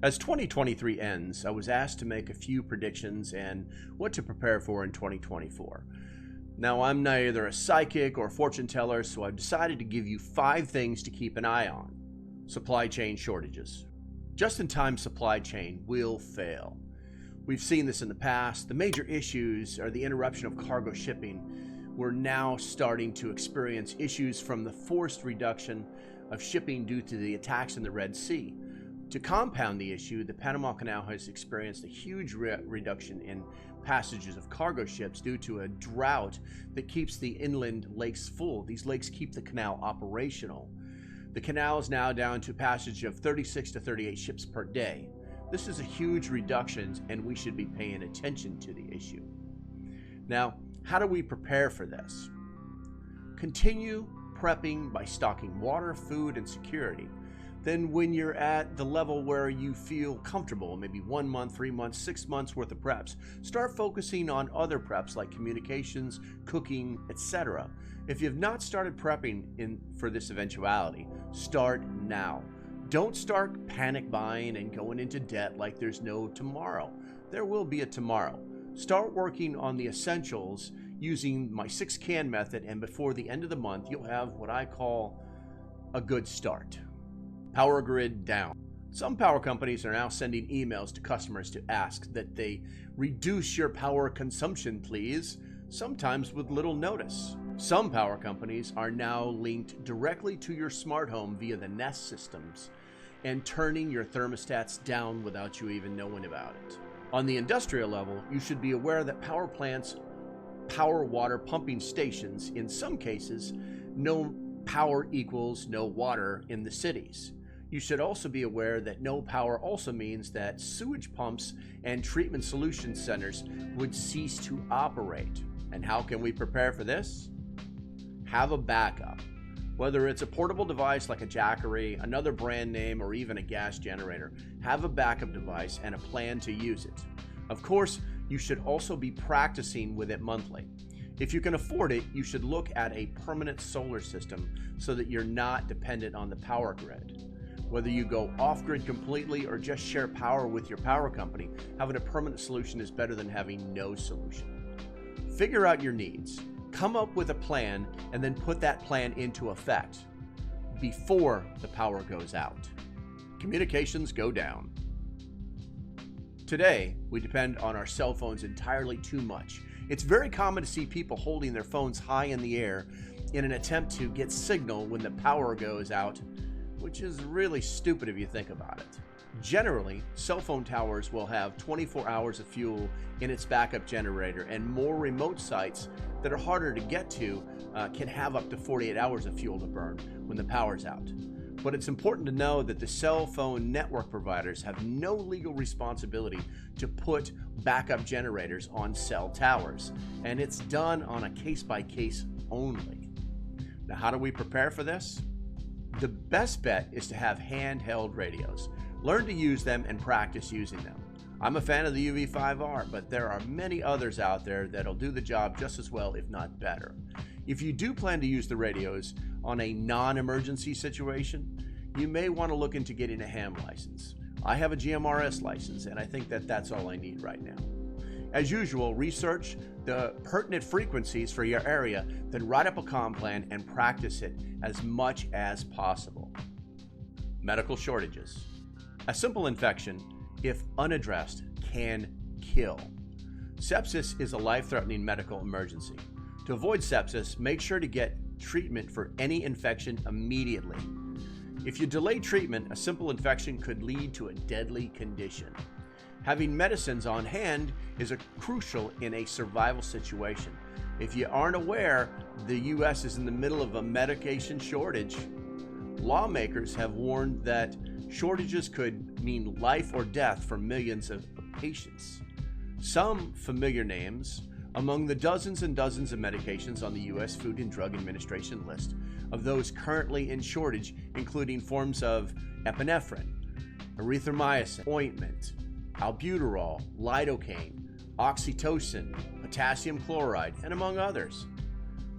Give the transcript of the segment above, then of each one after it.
As 2023 ends, I was asked to make a few predictions and what to prepare for in 2024. Now, I'm neither a psychic or fortune teller, so I've decided to give you 5 things to keep an eye on. Supply chain shortages. Just-in-time supply chain will fail. We've seen this in the past. The major issues are the interruption of cargo shipping. We're now starting to experience issues from the forced reduction of shipping due to the attacks in the Red Sea. To compound the issue, the Panama Canal has experienced a huge reduction in passages of cargo ships due to a drought that keeps the inland lakes full. These lakes keep the canal operational. The canal is now down to passage of 36 to 38 ships per day. This is a huge reduction, and we should be paying attention to the issue. Now, how do we prepare for this? Continue prepping by stocking water, food, and security. Then when you're at the level where you feel comfortable, maybe 1 month, 3 months, 6 months worth of preps, start focusing on other preps like communications, cooking, etc. If you've not started prepping for this eventuality, start now. Don't start panic buying and going into debt like there's no tomorrow. There will be a tomorrow. Start working on the essentials using my 6-can method, and before the end of the month, you'll have what I call a good start. Power grid down. Some power companies are now sending emails to customers to ask that they reduce your power consumption, please, sometimes with little notice. Some power companies are now linked directly to your smart home via the Nest systems and turning your thermostats down without you even knowing about it. On the industrial level, you should be aware that power plants, power water pumping stations, in some cases, no power equals no water in the cities. You should also be aware that no power also means that sewage pumps and treatment solution centers would cease to operate. And how can we prepare for this? Have a backup. Whether it's a portable device like a Jackery, another brand name, or even a gas generator, have a backup device and a plan to use it. Of course, you should also be practicing with it monthly. If you can afford it, you should look at a permanent solar system so that you're not dependent on the power grid. Whether you go off-grid completely or just share power with your power company, having a permanent solution is better than having no solution. Figure out your needs, come up with a plan, and then put that plan into effect before the power goes out. Communications go down. Today, we depend on our cell phones entirely too much. It's very common to see people holding their phones high in the air in an attempt to get signal when the power goes out, which is really stupid if you think about it. Generally, cell phone towers will have 24 hours of fuel in its backup generator, and more remote sites that are harder to get to can have up to 48 hours of fuel to burn when the power's out. But it's important to know that the cell phone network providers have no legal responsibility to put backup generators on cell towers, and it's done on a case-by-case only. Now, how do we prepare for this? The best bet is to have handheld radios. Learn to use them and practice using them. I'm a fan of the UV5R, but there are many others out there that'll do the job just as well, if not better. If you do plan to use the radios on a non-emergency situation, you may want to look into getting a ham license. I have a GMRS license, and I think that that's all I need right now. As usual, research the pertinent frequencies for your area, then write up a comm plan and practice it as much as possible. Medical shortages. A simple infection, if unaddressed, can kill. Sepsis is a life-threatening medical emergency. To avoid sepsis, make sure to get treatment for any infection immediately. If you delay treatment, a simple infection could lead to a deadly condition. Having medicines on hand is crucial in a survival situation. If you aren't aware, the U.S. is in the middle of a medication shortage. Lawmakers have warned that shortages could mean life or death for millions of patients. Some familiar names among the dozens and dozens of medications on the U.S. Food and Drug Administration list of those currently in shortage, including forms of epinephrine, erythromycin, ointment, albuterol, lidocaine, oxytocin, potassium chloride, and among others.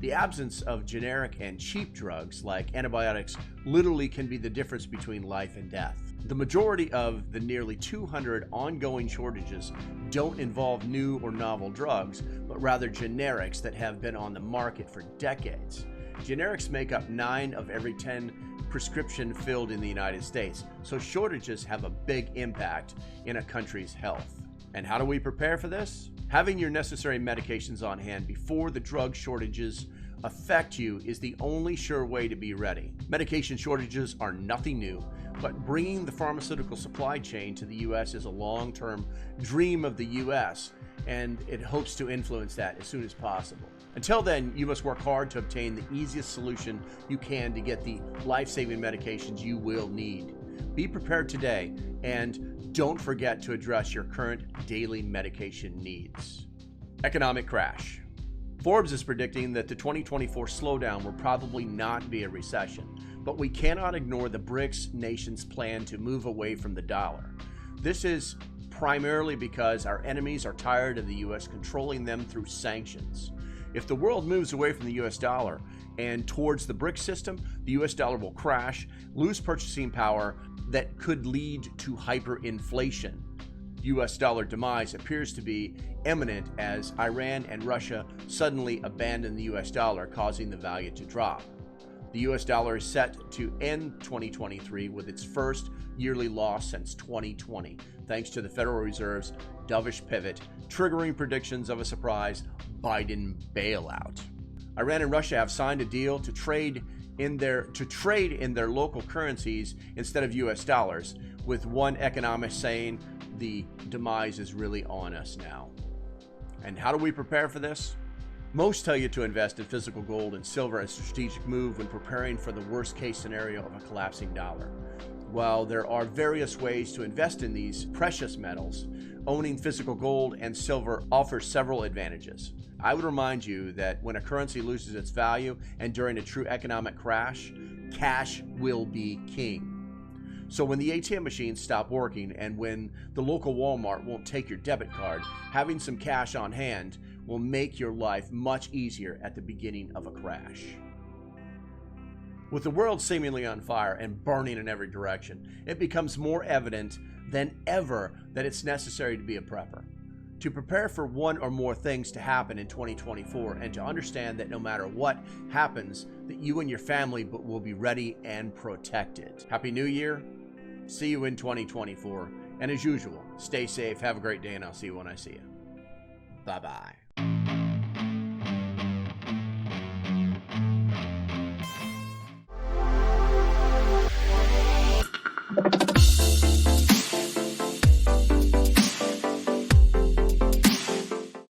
The absence of generic and cheap drugs like antibiotics literally can be the difference between life and death. The majority of the nearly 200 ongoing shortages don't involve new or novel drugs, but rather generics that have been on the market for decades. Generics make up 9 of every 10 prescriptions filled in the United States, so shortages have a big impact in a country's health. And how do we prepare for this? Having your necessary medications on hand before the drug shortages affect you is the only sure way to be ready. Medication shortages are nothing new, but bringing the pharmaceutical supply chain to the U.S. is a long-term dream of the U.S., and it hopes to influence that as soon as possible. Until then, you must work hard to obtain the easiest solution you can to get the life-saving medications you will need. Be prepared today, and don't forget to address your current daily medication needs. Economic crash. Forbes is predicting that the 2024 slowdown will probably not be a recession, but we cannot ignore the BRICS nations' plan to move away from the dollar. This is primarily because our enemies are tired of the U.S. controlling them through sanctions. If the world moves away from the U.S. dollar and towards the BRICS system, the U.S. dollar will crash, lose purchasing power that could lead to hyperinflation. U.S. dollar demise appears to be imminent as Iran and Russia suddenly abandon the U.S. dollar, causing the value to drop. The U.S. dollar is set to end 2023 with its first yearly loss since 2020, thanks to the Federal Reserve's dovish pivot, triggering predictions of a surprise Biden bailout. Iran and Russia have signed a deal to trade in their local currencies instead of U.S. dollars, with one economist saying the demise is really on us now. And how do we prepare for this? Most tell you to invest in physical gold and silver as a strategic move when preparing for the worst case scenario of a collapsing dollar. While there are various ways to invest in these precious metals, owning physical gold and silver offers several advantages. I would remind you that when a currency loses its value and during a true economic crash, cash will be king. So when the ATM machines stop working and when the local Walmart won't take your debit card, having some cash on hand will make your life much easier at the beginning of a crash. With the world seemingly on fire and burning in every direction, it becomes more evident than ever that it's necessary to be a prepper. To prepare for one or more things to happen in 2024 and to understand that no matter what happens, that you and your family will be ready and protected. Happy New Year. See you in 2024. And as usual, stay safe, have a great day, and I'll see you when I see you. Bye-bye.